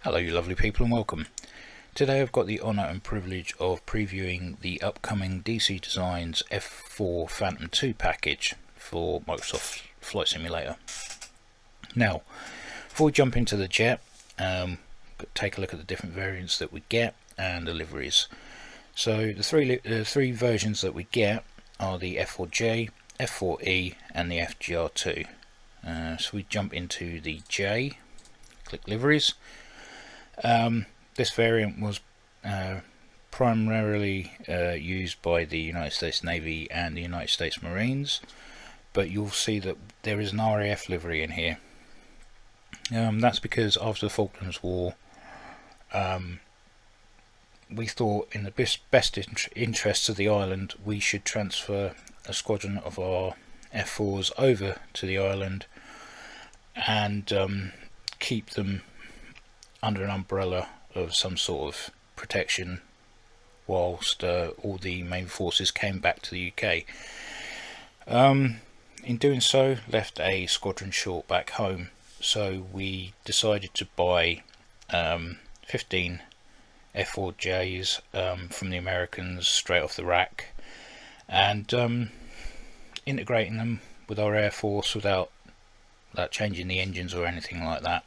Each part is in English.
Hello you lovely people and welcome. Today I've got the honour and privilege of previewing the upcoming DC Designs F-4 Phantom 2 package for Microsoft Flight Simulator. Now, before we jump into the jet, take a look at the different variants that we get and the liveries. So the three versions that we get are the F4J, F4E and the FGR2. So we jump into the J, click liveries. This variant was primarily used by the United States Navy and the United States Marines, but you'll see that there is an RAF livery in here. That's because after the Falklands War, we thought in the best interests of the island we should transfer a squadron of our F4s over to the island and keep them under an umbrella of some sort of protection whilst all the main forces came back to the UK. In doing so, left a squadron short back home, so we decided to buy 15 F4Js from the Americans straight off the rack and integrating them with our Air Force without changing the engines or anything like that.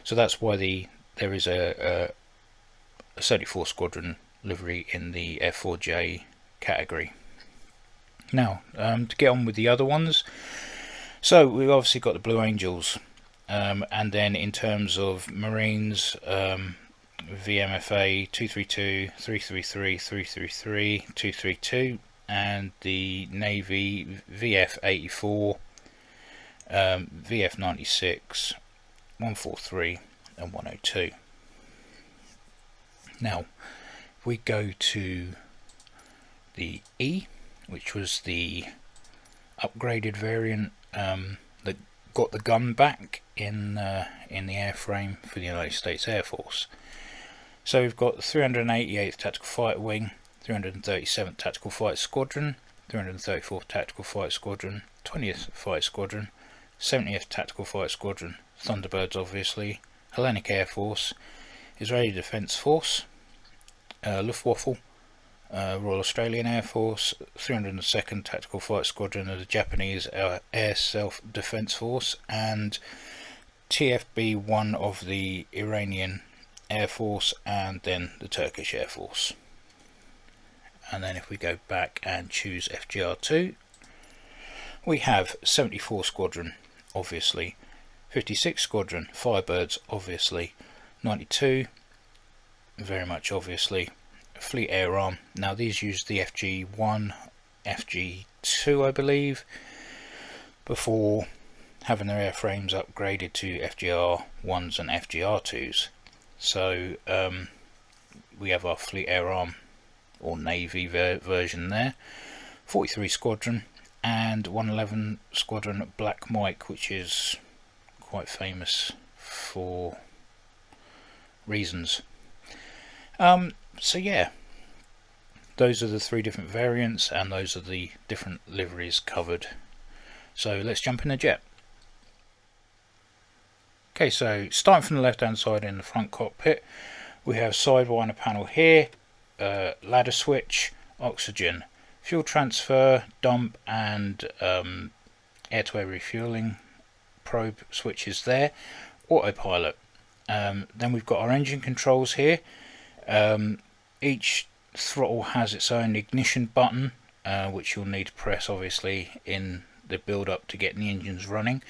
So that's why there is a 34 Squadron livery in the F4J category. Now, to get on with the other ones, so we've obviously got the Blue Angels, and then in terms of Marines, VMFA 232, 333, 333, 232, and the Navy VF 84, VF 96, 143 and 102. Now, if we go to the E, which was the upgraded variant that got the gun back in the airframe for the United States Air Force. So we've got the 388th Tactical Fighter Wing, 337th Tactical Fighter Squadron, 334th Tactical Fighter Squadron, 20th Fighter Squadron, 70th Tactical Fighter Squadron, Thunderbirds obviously, Hellenic Air Force, Israeli Defence Force, Luftwaffe, Royal Australian Air Force, 302nd Tactical Fighter Squadron of the Japanese Air Self-Defense Force, and TFB-1 of the Iranian Air Force, and then the Turkish Air Force. And then if we go back and choose FGR2, we have 74 Squadron, obviously, 56 Squadron, Firebirds, obviously, 92, very much obviously, Fleet Air Arm. Now these use the FG1, FG2 I believe, before having their airframes upgraded to FGR1s and FGR2s. So we have our Fleet Air Arm or Navy version there, 43 Squadron, and 111 Squadron Black Mike, which is quite famous for reasons. So yeah, those are the three different variants and those are the different liveries covered. So let's jump in the jet. Okay, so starting from the left hand side in the front cockpit, we have sidewinder panel here, ladder switch, oxygen, fuel transfer, dump and air-to-air refueling probe switches there, autopilot. Then we've got our engine controls here. Each throttle has its own ignition button, which you'll need to press obviously in the build up to get the engines running.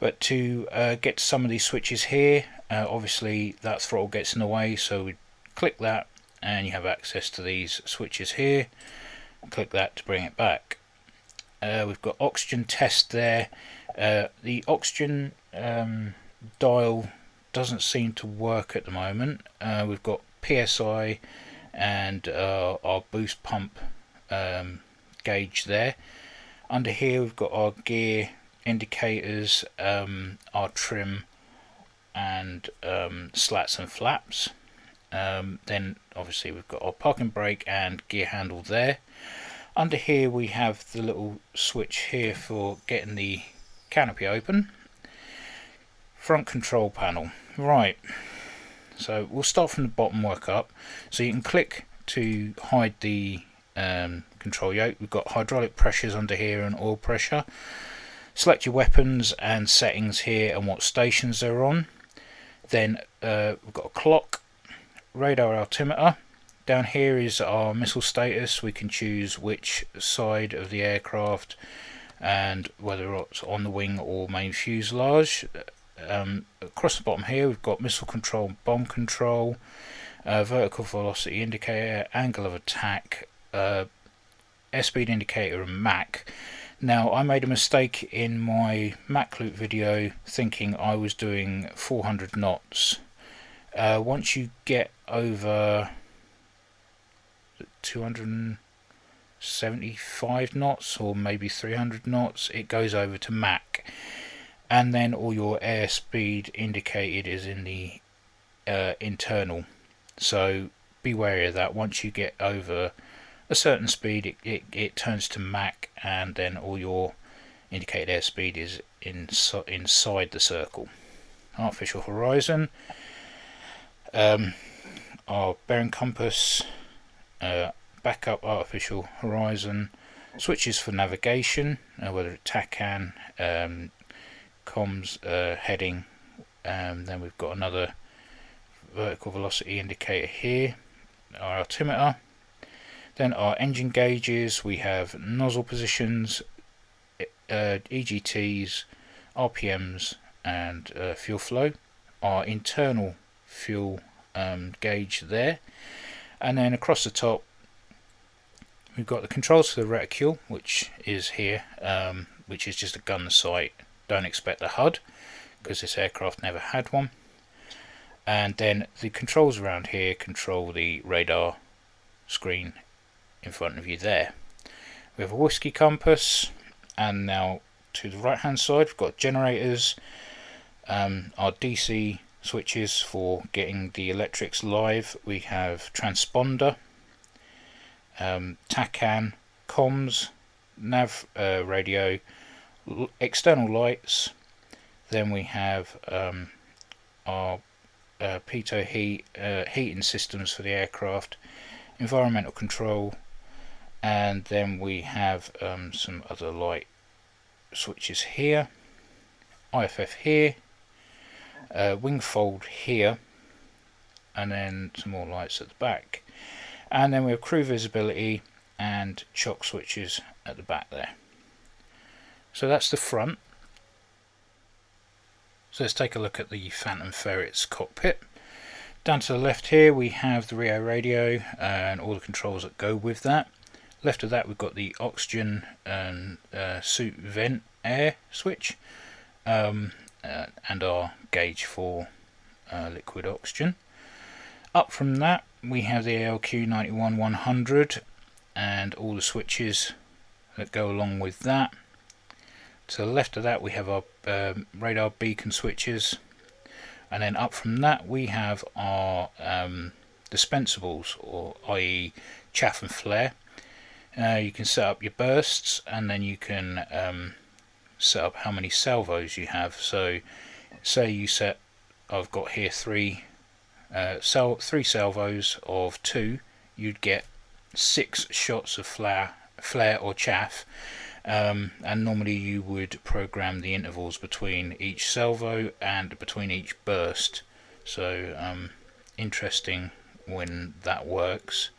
But to get to some of these switches here, obviously that throttle gets in the way, so we click that and you have access to these switches here. Click that to bring it back. We've got oxygen test there. The oxygen dial doesn't seem to work at the moment. We've got PSI and our boost pump gauge there. Under here we've got our gear indicators, our trim and slats and flaps. Then obviously we've got our parking brake and gear handle there. Under here we have the little switch here for getting the canopy open. Front control panel. Right, So we'll start from the bottom, work up. So you can click to hide the control yoke. We've got hydraulic pressures under here and oil pressure. Select your weapons and settings here and what stations they're on. Then we've got a clock, radar altimeter. Down here is our missile status. We can choose which side of the aircraft and whether it's on the wing or main fuselage. Across the bottom here we've got missile control and bomb control, vertical velocity indicator, angle of attack, airspeed indicator and Mach. Now I made a mistake in my Mach loop video thinking I was doing 400 knots. Once you get over 275 knots or maybe 300 knots, it goes over to Mach, and then all your airspeed indicated is in the internal. So be wary of that. Once you get over a certain speed, it turns to Mach, and then all your indicated airspeed is inside the circle. Artificial horizon, our bearing compass, backup artificial horizon, switches for navigation, whether it's TACAN, comms, heading, then we've got another vertical velocity indicator here, our altimeter. Then our engine gauges, we have nozzle positions, EGTs, RPMs and fuel flow. Our internal fuel gauge there, and then across the top we've got the controls for the reticule, which is here, which is just a gun sight. Don't expect the HUD because this aircraft never had one. And then the controls around here control the radar screen in front of you there. We have a whiskey compass, and now to the right hand side we've got generators, our DC switches for getting the electrics live. We have transponder, TACAN, comms, nav, radio, external lights. Then we have our pitot heat, heating systems for the aircraft, environmental control, and then we have some other light switches here, IFF here, wing fold here, and then some more lights at the back, and then we have crew visibility and chock switches at the back there. So that's the front. So let's take a look at the Phantom Ferret's cockpit. Down to the left here we have the Rio radio and all the controls that go with that. Left of that we've got the oxygen and suit vent air switch, and our gauge for liquid oxygen. Up from that we have the ALQ 91-100 and all the switches that go along with that. To the left of that we have our radar beacon switches, and then up from that we have our dispensables, or i.e. chaff and flare. You can set up your bursts, and then you can set up how many salvos you have. So say you set, I've got here three salvos of 2, you'd get 6 shots of flare or chaff, and normally you would program the intervals between each salvo and between each burst. So interesting when that works.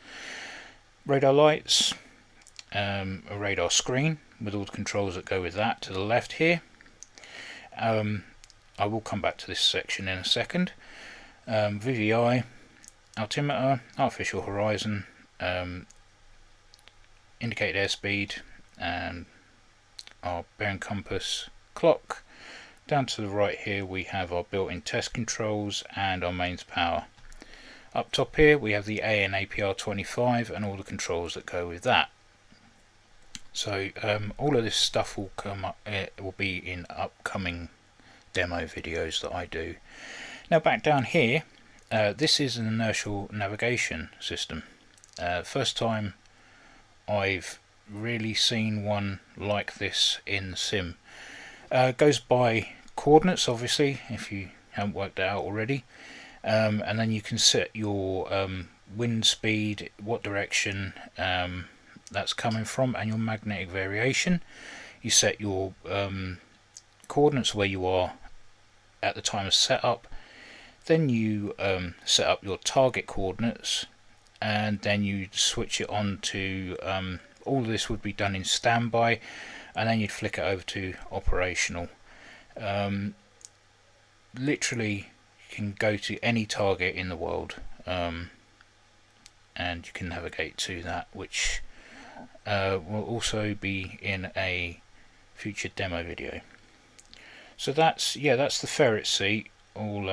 Radar lights, a radar screen with all the controls that go with that to the left here. I will come back to this section in a second. VVI, altimeter, artificial horizon, indicate airspeed, and our bearing compass, clock. Down to the right here we have our built-in test controls and our mains power. Up top here we have the AN APR 25 and all the controls that go with that. So all of this stuff will come up, it will be in upcoming demo videos that I do. Now back down here, this is an inertial navigation system. First time I've really seen one like this in the sim. It goes by coordinates, obviously, if you haven't worked it out already, and then you can set your wind speed, what direction that's coming from, and your magnetic variation. You set your coordinates where you are at the time of setup, then you set up your target coordinates, and then you switch it on to all of this would be done in standby, and then you'd flick it over to operational. Literally you can go to any target in the world, and you can navigate to that, which will also be in a future demo video. So that's the ferret seat all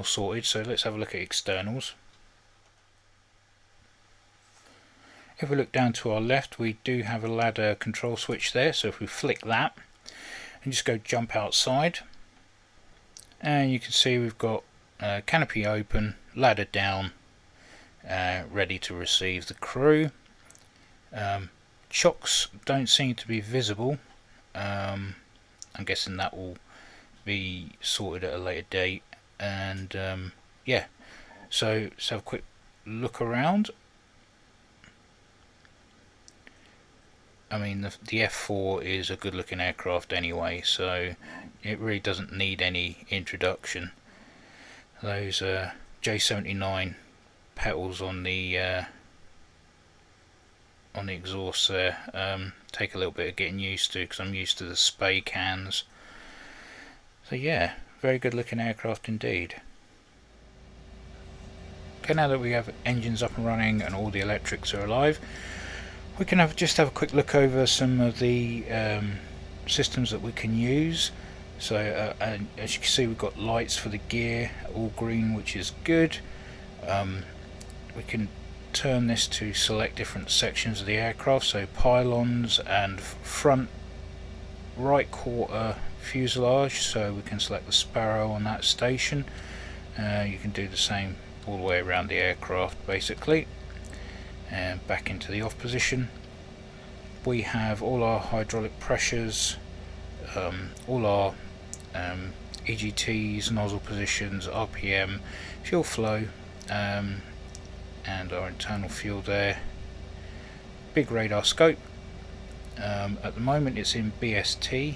sorted. So let's have a look at externals. If we look down to our left, we do have a ladder control switch there, so if we flick that and just go jump outside, and you can see we've got canopy open, ladder down, ready to receive the crew. Chocks don't seem to be visible. I'm guessing that will be sorted at a later date, and yeah, so let's have a quick look around. I mean, the F-4 is a good looking aircraft anyway, so it really doesn't need any introduction. Those J79 petals on the exhaust there take a little bit of getting used to, because I'm used to the spay cans. So yeah, very good looking aircraft indeed. Okay, now that we have engines up and running and all the electrics are alive, we can just have a quick look over some of the systems that we can use. So and as you can see, we've got lights for the gear, all green, which is good. We can turn this to select different sections of the aircraft, so pylons and front right quarter fuselage, so we can select the Sparrow on that station. You can do the same all the way around the aircraft basically. And back into the off position. We have all our hydraulic pressures, all our EGTs, nozzle positions, RPM, fuel flow, and our internal fuel there. Big radar scope. At the moment it's in BST.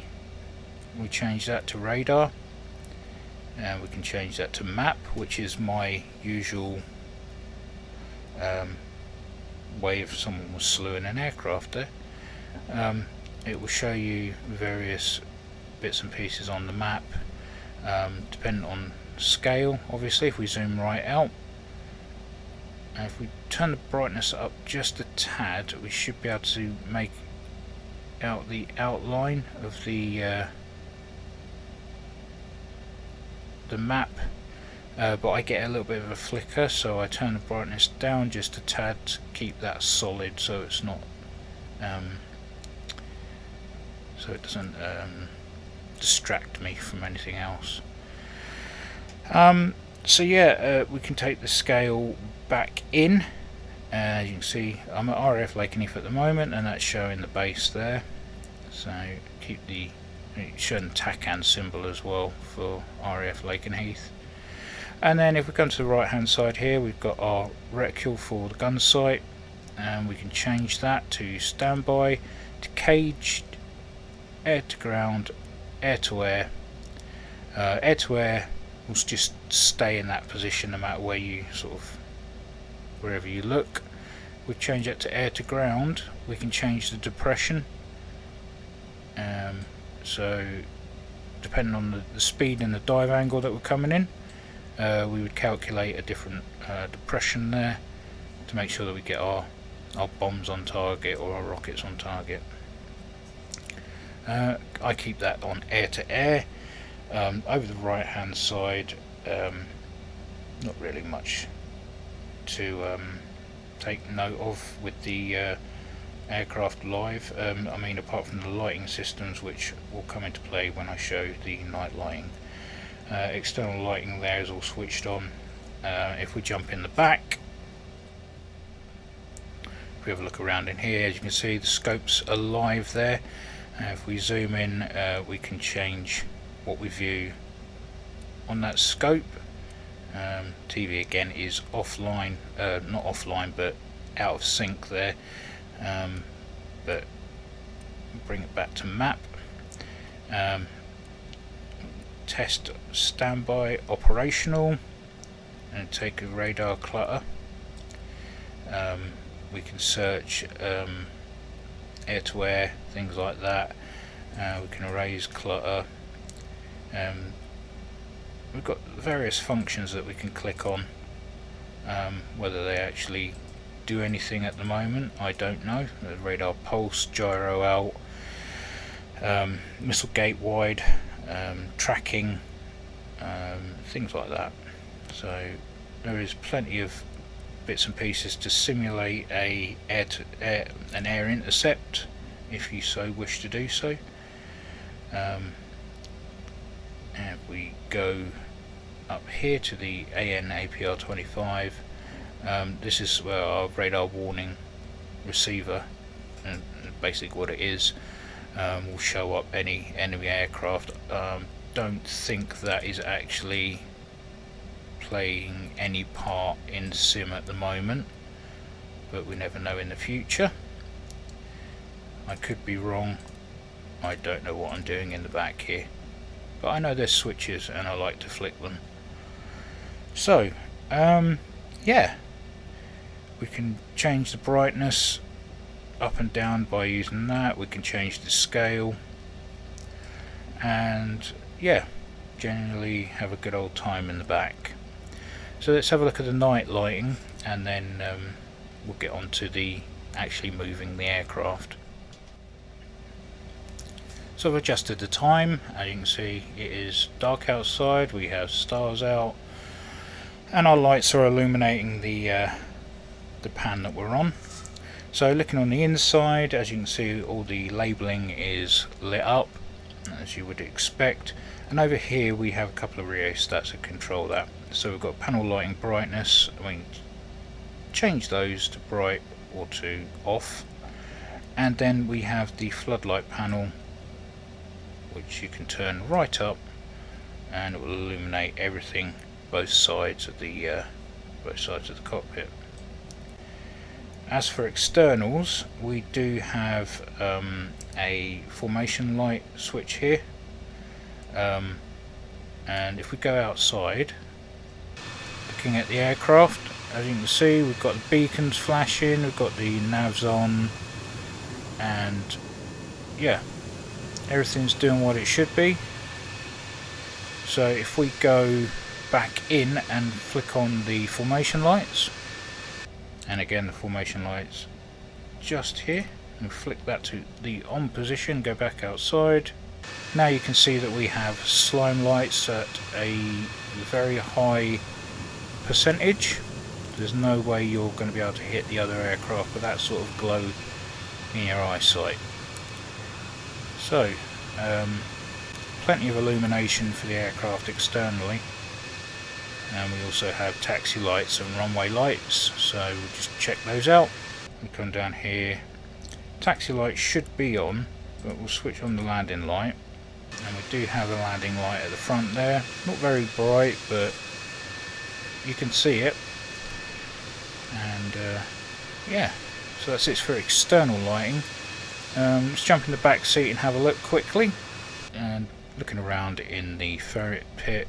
We change that to radar, and we can change that to map, which is my usual way if someone was slewing an aircraft there. It will show you various bits and pieces on the map, depending on scale. Obviously, if we zoom right out, and if we turn the brightness up just a tad, we should be able to make out the outline of the map. But I get a little bit of a flicker, so I turn the brightness down just a tad to keep that solid, so it's not so it doesn't distract me from anything else. So yeah, we can take the scale back in. As you can see, I'm at RAF Lakenheath at the moment, and that's showing the base there. So keep showing the TACAN symbol as well for RAF Lakenheath. And then if we come to the right hand side here, we've got our reticule for the gun sight, and we can change that to standby, to caged, air to ground, air to air. Air to air will just stay in that position no matter where you wherever you look. We change that to air to ground. We can change the depression. So depending on the speed and the dive angle that we're coming in, we would calculate a different depression there to make sure that we get our bombs on target or our rockets on target. I keep that on air to air. Over the right hand side, not really much to take note of with the aircraft live. I mean, apart from the lighting systems, which will come into play when I show the night lighting. External lighting there is all switched on. If we jump in the back, if we have a look around in here, as you can see, the scopes are live there. If we zoom in, we can change what we view on that scope. TV again is offline, not offline but out of sync there, but bring it back to map. Test standby operational and take a radar clutter. We can search air to air, things like that. We can erase clutter. We've got various functions that we can click on. Whether they actually do anything at the moment, I don't know. The radar pulse, gyro out, missile gate wide, tracking, things like that. So there is plenty of bits and pieces to simulate an air intercept if you so wish to do so. And we go up here to the AN APR 25. This is where our radar warning receiver, and basically what it is, will show up any enemy aircraft. Don't think that is actually playing any part in sim at the moment, but we never know in the future. I could be wrong. I don't know what I'm doing in the back here, but I know there's switches and I like to flick them. So yeah, we can change the brightness up and down by using that. We can change the scale, and yeah, generally have a good old time in the back. So let's have a look at the night lighting, and then we'll get on to the actually moving the aircraft. So I've adjusted the time. As you can see, it is dark outside, we have stars out, and our lights are illuminating the pan that we're on. So looking on the inside, as you can see, all the labelling is lit up as you would expect, and over here we have a couple of rheostats that control that. So we've got panel lighting brightness, we can change those to bright or to off, and then we have the floodlight panel, which you can turn right up and it will illuminate everything, both sides of the cockpit. As for externals, we do have a formation light switch here, and if we go outside looking at the aircraft, as you can see, we've got the beacons flashing, we've got the navs on, and yeah, everything's doing what it should be. So if we go back in and flick on the formation lights, and again the formation lights just here, and flick that to the on position, go back outside, now you can see that we have slime lights at a very high percentage. There's no way you're going to be able to hit the other aircraft with that sort of glow in your eyesight. So plenty of illumination for the aircraft externally, and we also have taxi lights and runway lights, so we'll just check those out. We come down here, taxi light should be on, but we'll switch on the landing light, and we do have a landing light at the front there, not very bright but you can see it. And yeah, so that's it for external lighting. Let's jump in the back seat and have a look quickly. And looking around in the ferret pit,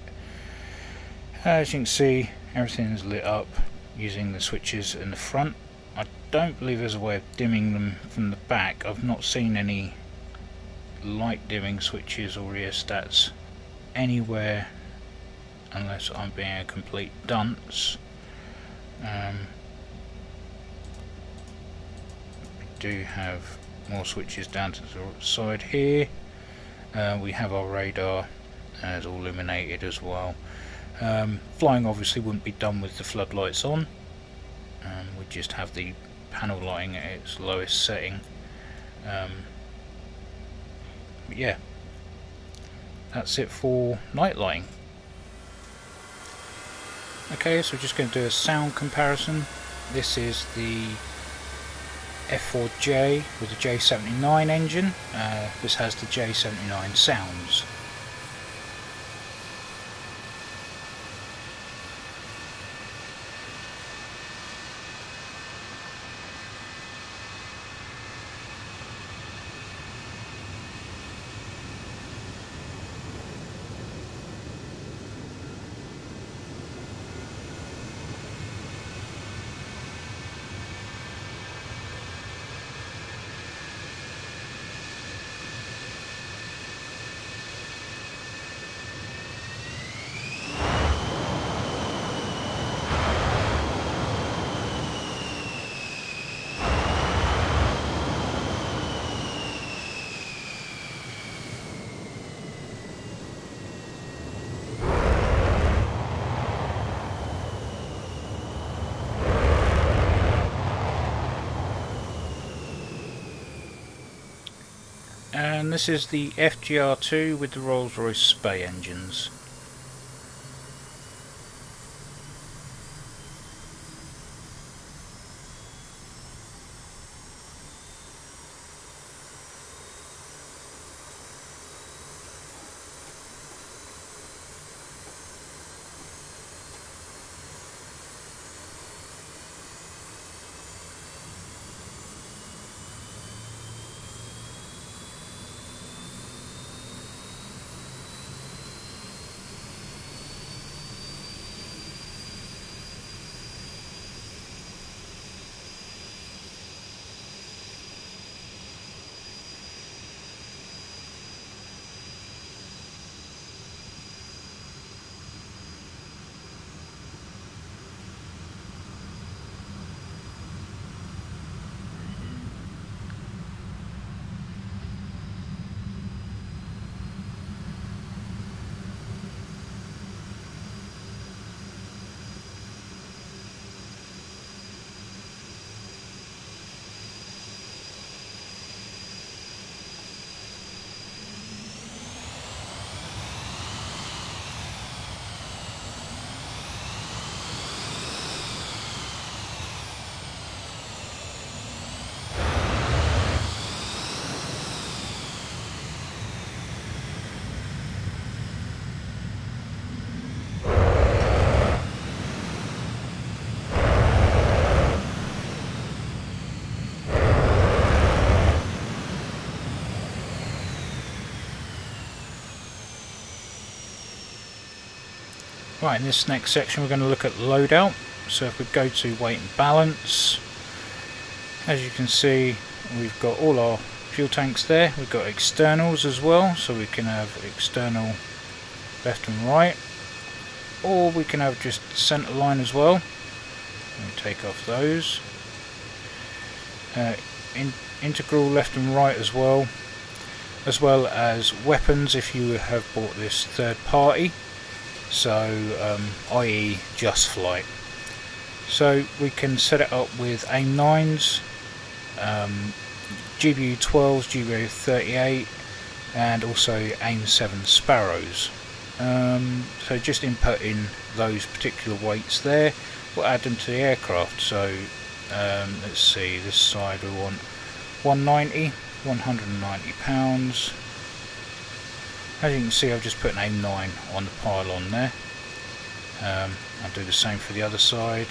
as you can see, everything's lit up using the switches in the front. I don't believe there's a way of dimming them from the back. I've not seen any light dimming switches or rheostats anywhere, unless I'm being a complete dunce. We do have more switches down to the side here. We have our radar as all illuminated as well. Flying obviously wouldn't be done with the floodlights on. We just have the panel lighting at its lowest setting. But yeah, that's it for night lighting. Okay, so we're just going to do a sound comparison. This is the F-4J with the J79 engine. This has the J79 sounds. and this is the FGR2 with the Rolls-Royce Spey engines. Right, in this next section we're going to look at loadout. So if we go to weight and balance, as you can see we've got all our fuel tanks there. We've got externals as well, so we can have external left and right, or we can have just centre line as well. Let me take off those. Integral left and right as well as weapons if you have bought this third party, so i.e. just flight. So we can set it up with AIM 9s, GBU 12s, GBU 38, and also AIM 7 Sparrows. So just input in those particular weights there, we'll add them to the aircraft. So let's see, this side we want 190 pounds. As you can see, I've just put an AIM 9 on the pylon there. I'll do the same for the other side.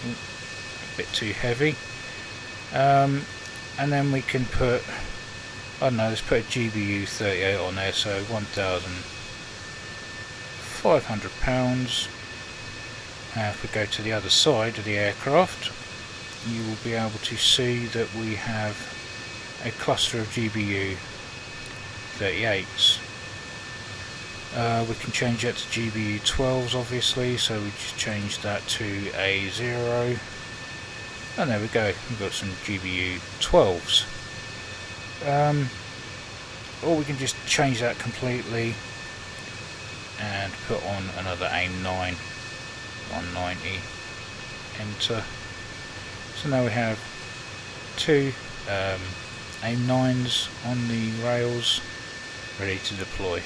Ooh, a bit too heavy. And then we can put, I don't know, let's put a GBU 38 on there, so 1,500 pounds. If we go to the other side of the aircraft, you will be able to see that we have a cluster of GBU 38s. We can change that to GBU 12s obviously, so we just change that to a 0, and there we go, we've got some GBU 12s. Or we can just change that completely and put on another AIM 9, 190, enter. So now we have two AIM 9s on the rails ready to deploy.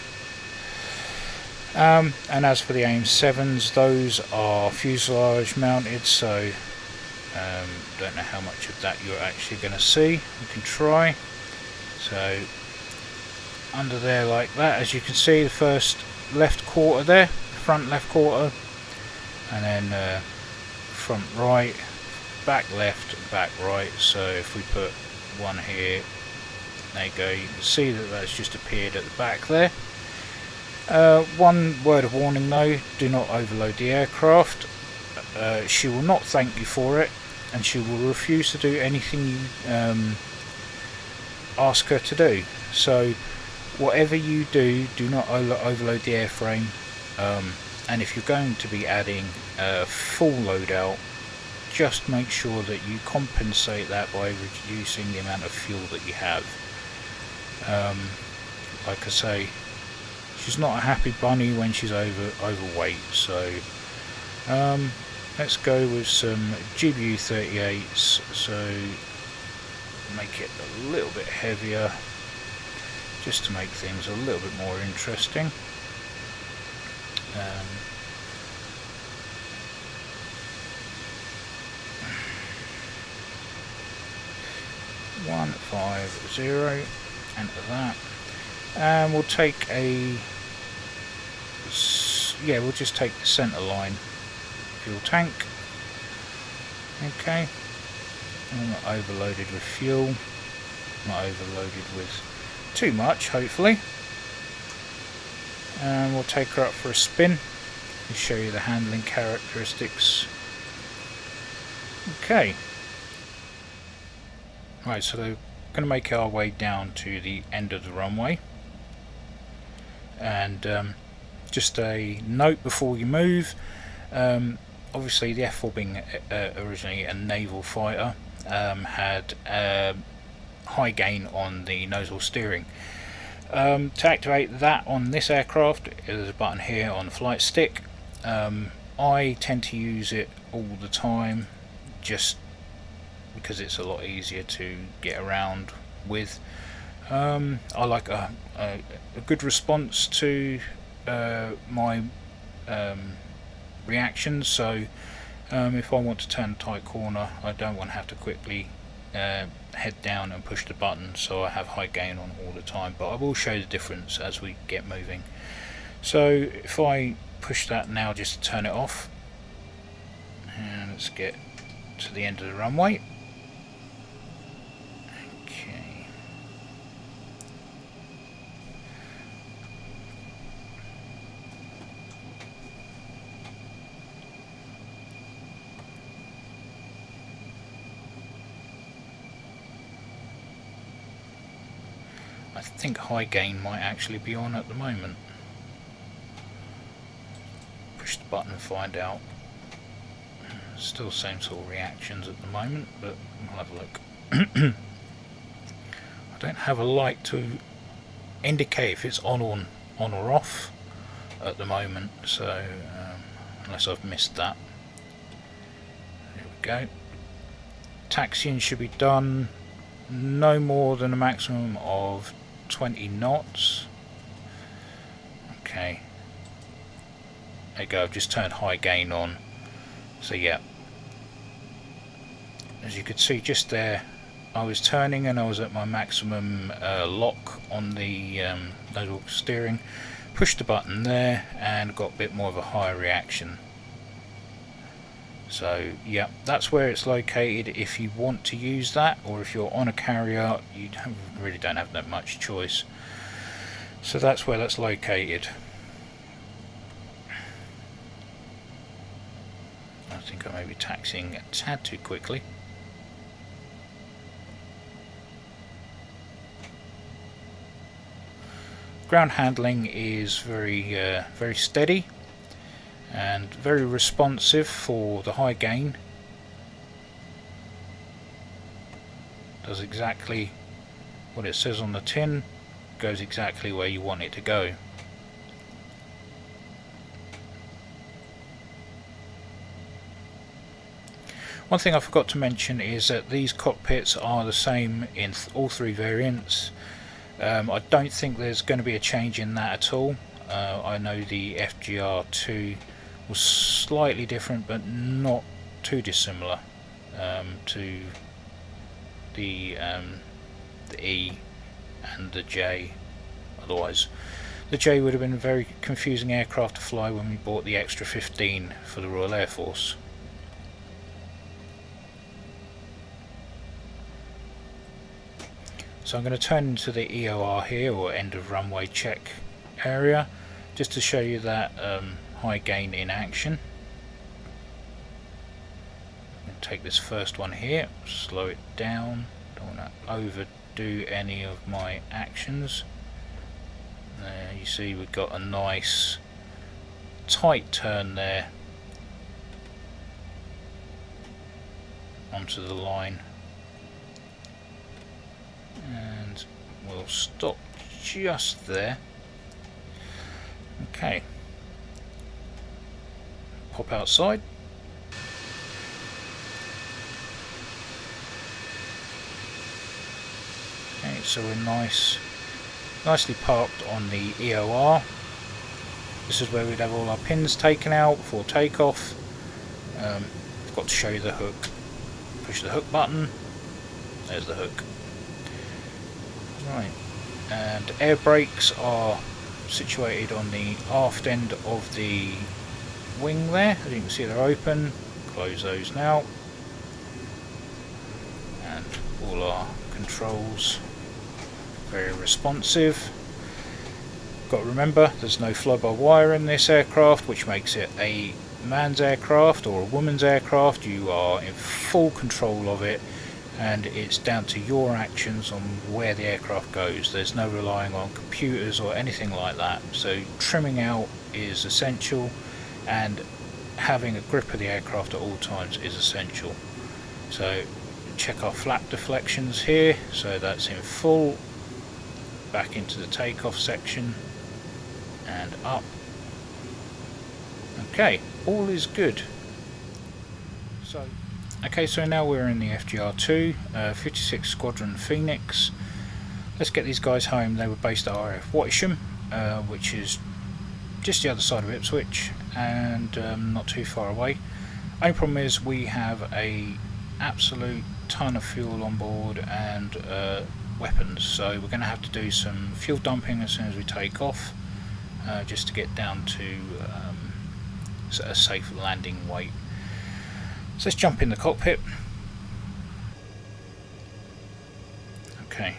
And as for the AIM 7s, those are fuselage mounted, so don't know how much of that you're actually going to see. We can try. So under there like that, as you can see, the first left quarter there, front left quarter, and then front right, back left, back right. So if we put one here, there you go, you can see that that's just appeared at the back there. One word of warning though, do not overload the aircraft. She will not thank you for it, and she will refuse to do anything you ask her to do. So whatever you do, do not overload the airframe, and if you're going to be adding a full loadout, just make sure that you compensate that by reducing the amount of fuel that you have. Like I say, she's not a happy bunny when she's overweight, so let's go with some GBU 38s, so make it a little bit heavier. just to make things a little bit more interesting. 150, enter that, and we'll take we'll just take the center line fuel tank. Okay, I'm not overloaded with fuel, not overloaded with too much, hopefully. And we'll take her up for a spin and show you the handling characteristics. Okay. Right, so we're going to make our way down to the end of the runway. And just a note before you move, obviously the F-4 being originally a naval fighter, had high gain on the nozzle steering. To activate that on this aircraft, there's a button here on the flight stick. I tend to use it all the time just because it's a lot easier to get around with. I like a good response to my reactions, so if I want to turn a tight corner, I don't want to have to quickly head down and push the button, so I have high gain on all the time, but I will show the difference as we get moving. So if I push that now just to turn it off, and let's get to the end of the runway. Okay. I think high gain might actually be on at the moment. Push the button and find out. Still same sort of reactions at the moment, but we'll have a look. I don't have a light to indicate if it's on or off at the moment, so unless I've missed that. There we go. Taxiing should be done no more than a maximum of 20 knots. Okay. There you go, I've just turned high gain on. So yeah, as you could see just there, I was turning and I was at my maximum lock on the nozzle steering, pushed the button there and got a bit more of a higher reaction. So yeah, that's where it's located if you want to use that, or if you're on a carrier you really don't have that much choice. So that's where that's located. I think I may be taxiing a tad too quickly. Ground handling is very steady and very responsive for the high gain. Does exactly what it says on the tin, goes exactly where you want it to go. One thing I forgot to mention is that these cockpits are the same in all three variants. I don't think there's going to be a change in that at all. I know the FGR2 was slightly different, but not too dissimilar to the E and the J. Otherwise, the J would have been a very confusing aircraft to fly when we bought the Extra 15 for the Royal Air Force. So I'm going to turn into the EOR here, or end of runway check area, just to show you that high gain in action. I'm going to take this first one here, slow it down, don't want to overdo any of my actions. There you see we've got a nice tight turn there onto the line. And we'll stop just there. Okay, pop outside. Okay, so we're nice nicely parked on the EOR. This is where we'd have all our pins taken out for takeoff. I've got to show you the hook. Push the hook button. There's the hook. Right, and air brakes are situated on the aft end of the wing there. As you can see, they're open. Close those now. And all our controls very responsive. Got to remember, there's no fly-by-wire in this aircraft, which makes it a man's aircraft or a woman's aircraft. You are in full control of it, and it's down to your actions on where the aircraft goes. There's no relying on computers or anything like that. So trimming out is essential, and having a grip of the aircraft at all times is essential. So check our flap deflections here. So that's in full. Back into the takeoff section and up. Okay, all is good. So now we're in the FGR2, 56 Squadron Phoenix. Let's get these guys home. They were based at RAF Watisham, which is just the other side of Ipswich, and not too far away. Only problem is we have a absolute ton of fuel on board and weapons, so we're going to have to do some fuel dumping as soon as we take off, just to get down to a safe landing weight. So let's jump in the cockpit. Okay,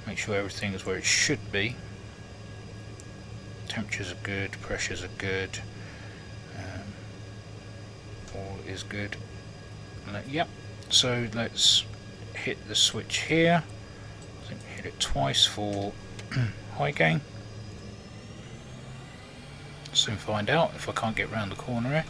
make sure everything is where it should be. Temperatures are good, pressures are good, all is good. Yep, so let's hit the switch here. I think hit it twice for high gain. Soon find out if I can't get round the corner here.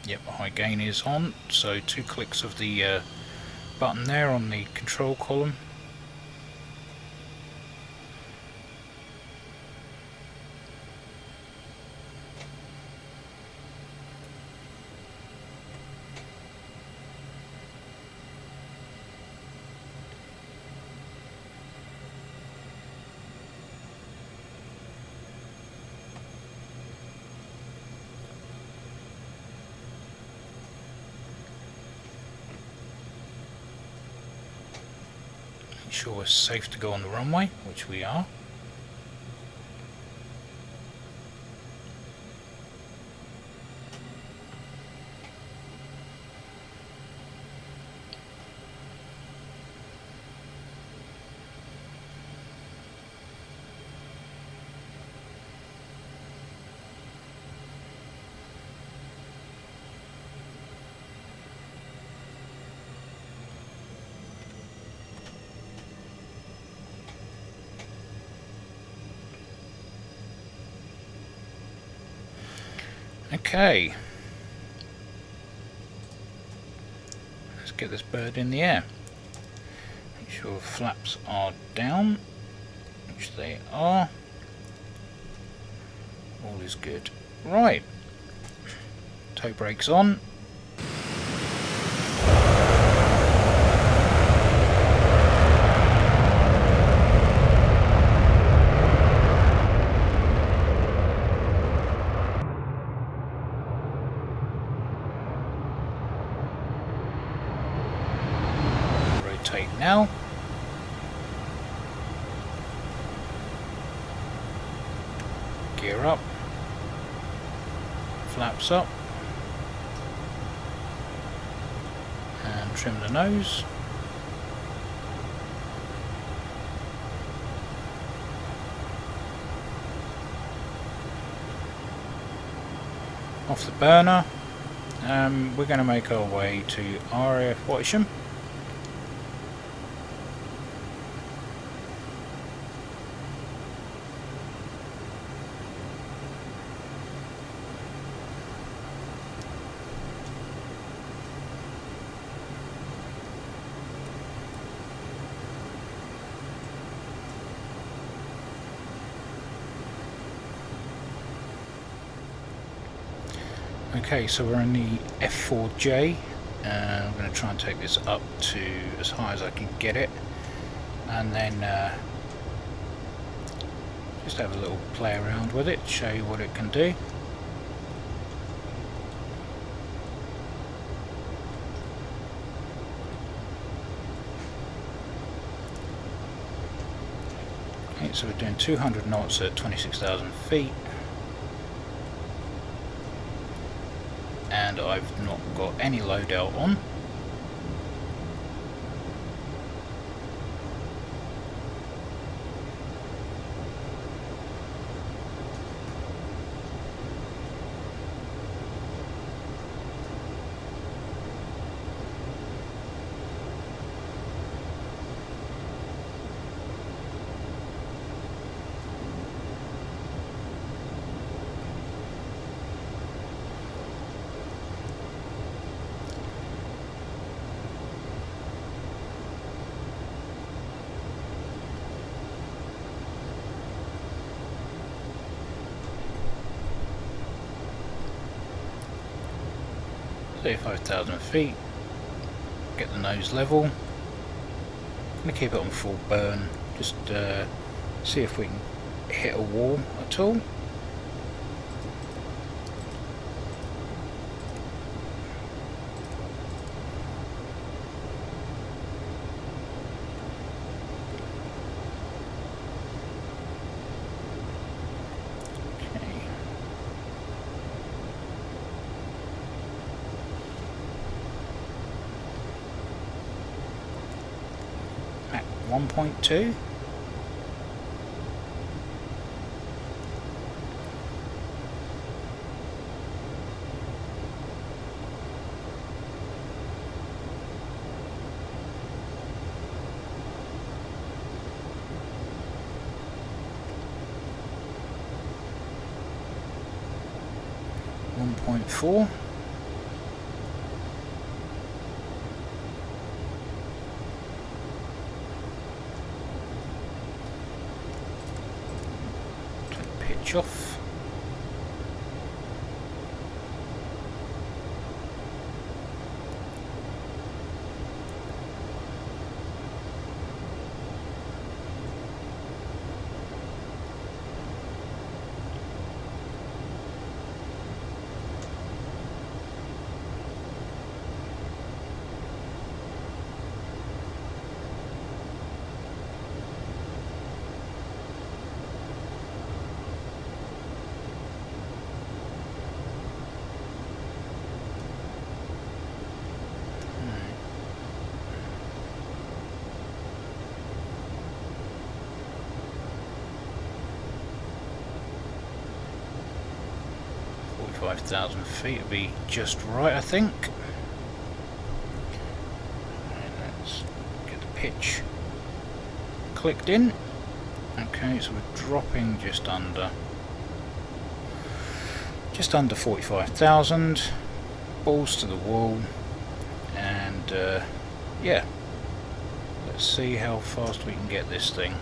Yep, high gain is on, so 2 clicks of the button there on the control column. Sure we're safe to go on the runway, which we are. Okay, let's get this bird in the air. Make sure flaps are down, which they are. All is good. Right, toe brakes on. Now, gear up, flaps up, and trim the nose. Off the burner, we're going to make our way to RAF Watisham. Okay, so we're in the F4J. I'm going to try and take this up to as high as I can get it, and then just have a little play around with it, show you what it can do. Okay, so we're doing 200 knots at 26,000 feet. And I've not got any loadout on. Say 5,000 feet, get the nose level. I'm going to keep it on full burn, just see if we can hit a wall at all. At 1.2. .4. Pitch off. .5,000 feet would be just right, I think. And let's get the pitch clicked in. Okay, so we're dropping just under 45,000. Balls to the wall, and yeah, let's see how fast we can get this thing.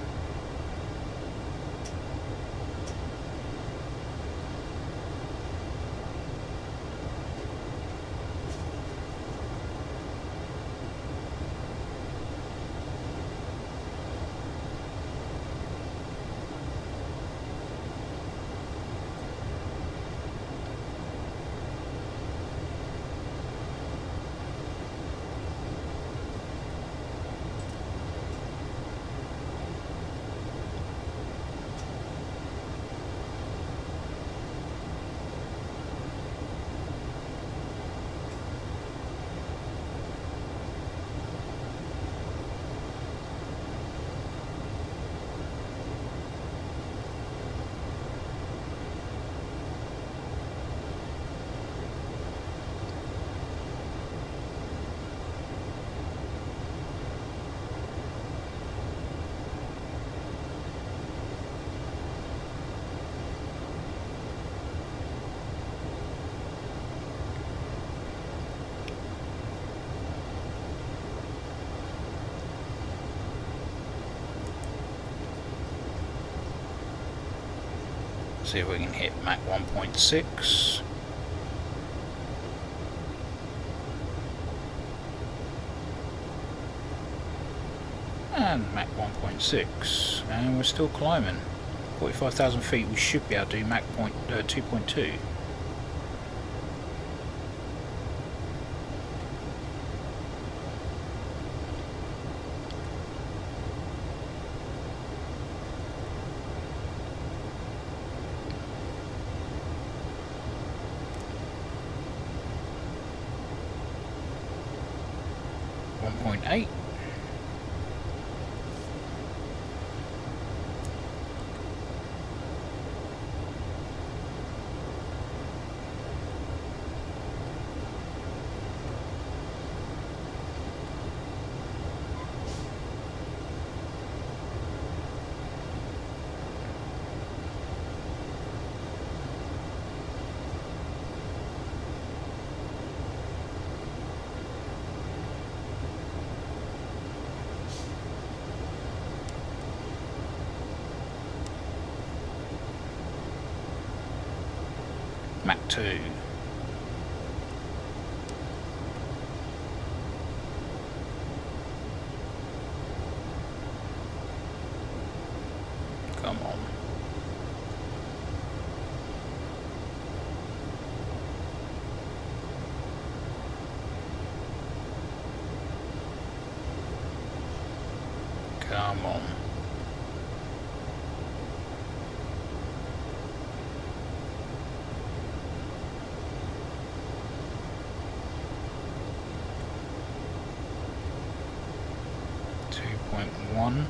See if we can hit Mach 1.6. And Mach 1.6, and we're still climbing. 45,000 feet, we should be able to do Mach 2.2. .8. Mach 2. Come on. Come on. .1.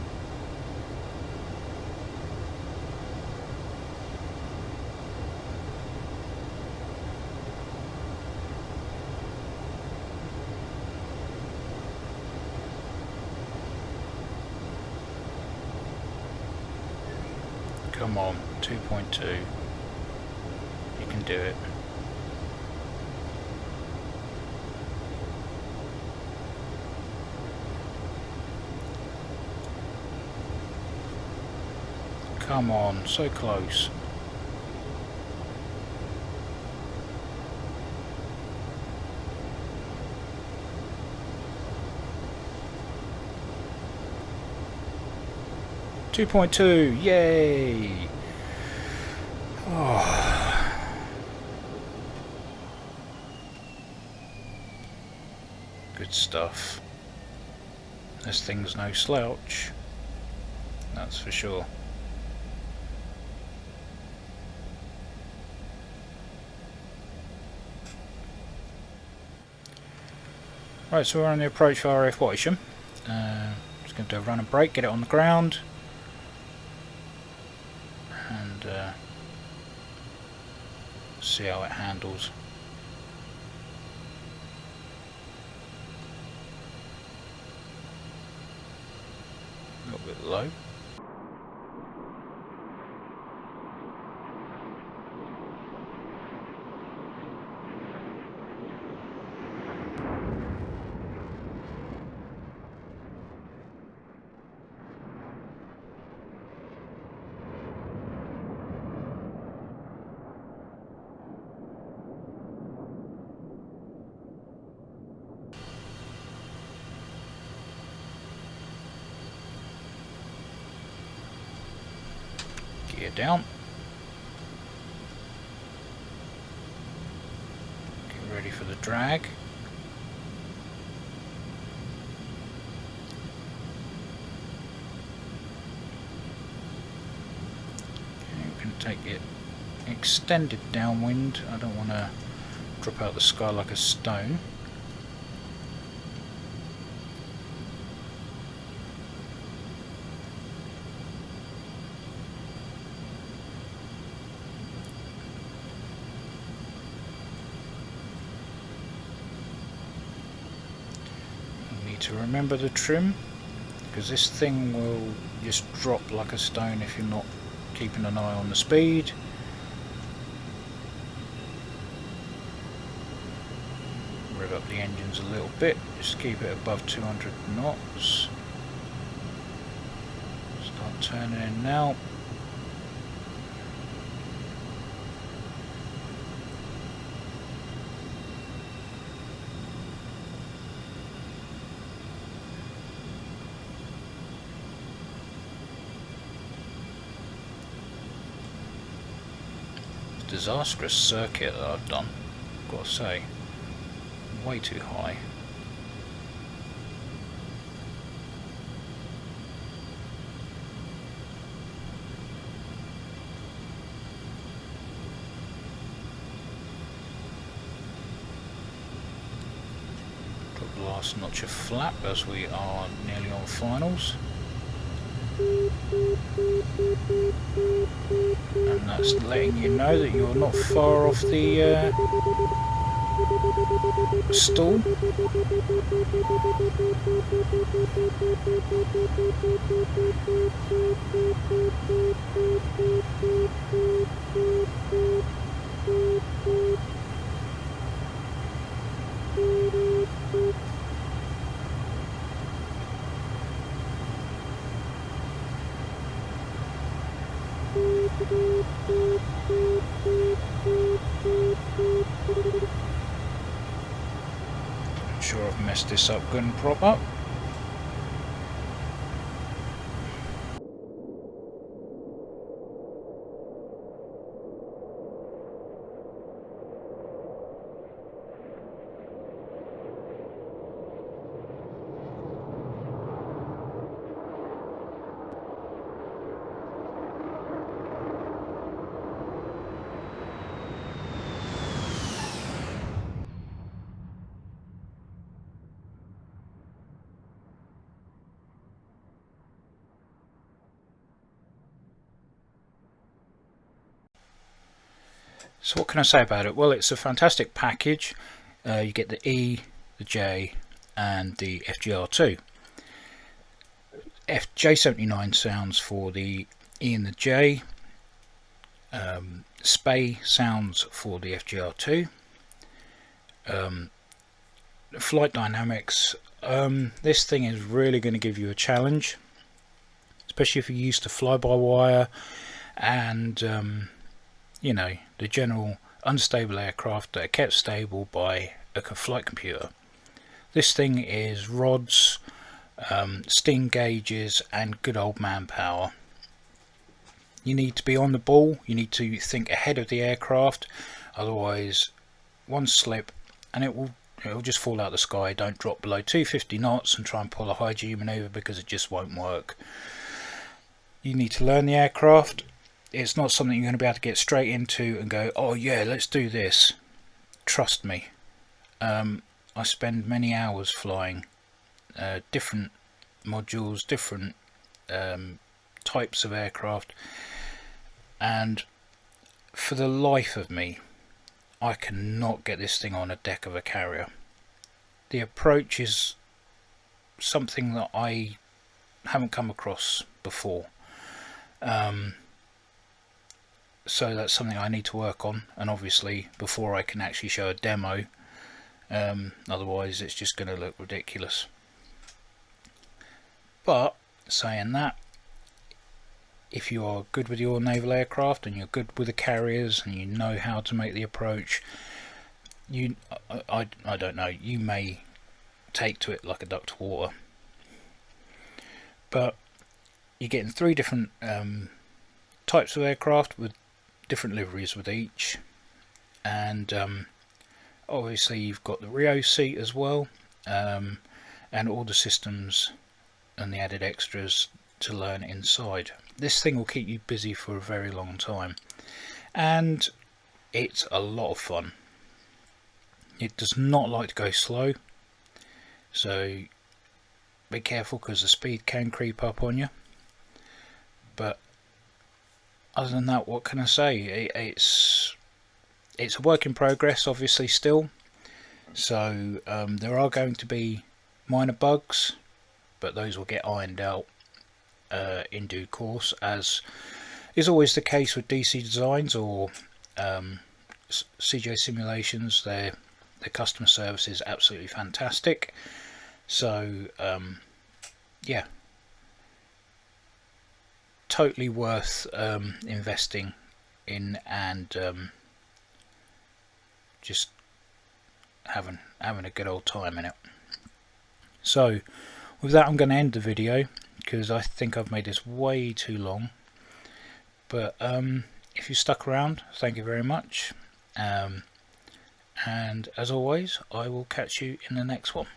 Come on, 2.2. You can do it. Come on, so close. .2, yay! Oh. Good stuff. This thing's no slouch, that's for sure. Right, so we're on the approach for RF Watisham. Just going to do a run and brake, get it on the ground, and see how it handles. A little bit low. Gear down. Get ready for the drag. Okay, we can take it extended downwind. I don't want to drop out the sky like a stone. To remember the trim, because this thing will just drop like a stone if you're not keeping an eye on the speed. Rev up the engines a little bit, just keep it above 200 knots. Start turning in now. disastrous circuit that I've done, I've got to say. Way too high. Drop the last notch of flap as we are nearly on finals. And that's letting you know that you're not far off the stall. I'm sure I've messed this up good and proper. So what can I say about it? Well, it's a fantastic package. You get the E, the J and the FGR2. J79 sounds for the E and the J. SPAY sounds for the FGR2. Flight dynamics. This thing is really going to give you a challenge, especially if you're used to fly-by-wire and you know, the general unstable aircraft that are kept stable by a flight computer. This thing is rods, steam gauges and good old manpower. You need to be on the ball, you need to think ahead of the aircraft, otherwise one slip and it will just fall out of the sky. Don't drop below 250 knots and try and pull a high G maneuver because it just won't work. You need to learn the aircraft. It's not something you're going to be able to get straight into and go, oh yeah, let's do this. Trust me. I spend many hours flying different modules, different types of aircraft, and for the life of me I cannot get this thing on a deck of a carrier. The approach is something that I haven't come across before. So that's something I need to work on, and obviously before I can actually show a demo, otherwise it's just going to look ridiculous. But saying that, if you are good with your naval aircraft and you're good with the carriers and you know how to make the approach, I don't know, you may take to it like a duck to water. But you're getting 3 different types of aircraft with different liveries with each, and obviously you've got the Rio seat as well, and all the systems and the added extras to learn inside. This thing will keep you busy for a very long time, and it's a lot of fun. It does not like to go slow, so be careful because the speed can creep up on you. But other than that, what can I say? It's a work in progress, obviously, still. So there are going to be minor bugs, but those will get ironed out in due course, as is always the case with DC designs or CJ simulations. Their customer service is absolutely fantastic. So yeah, totally worth investing in, and just having a good old time in it. So with that, I'm going to end the video because I think I've made this way too long. But if you stuck around, thank you very much. And as always, I will catch you in the next one.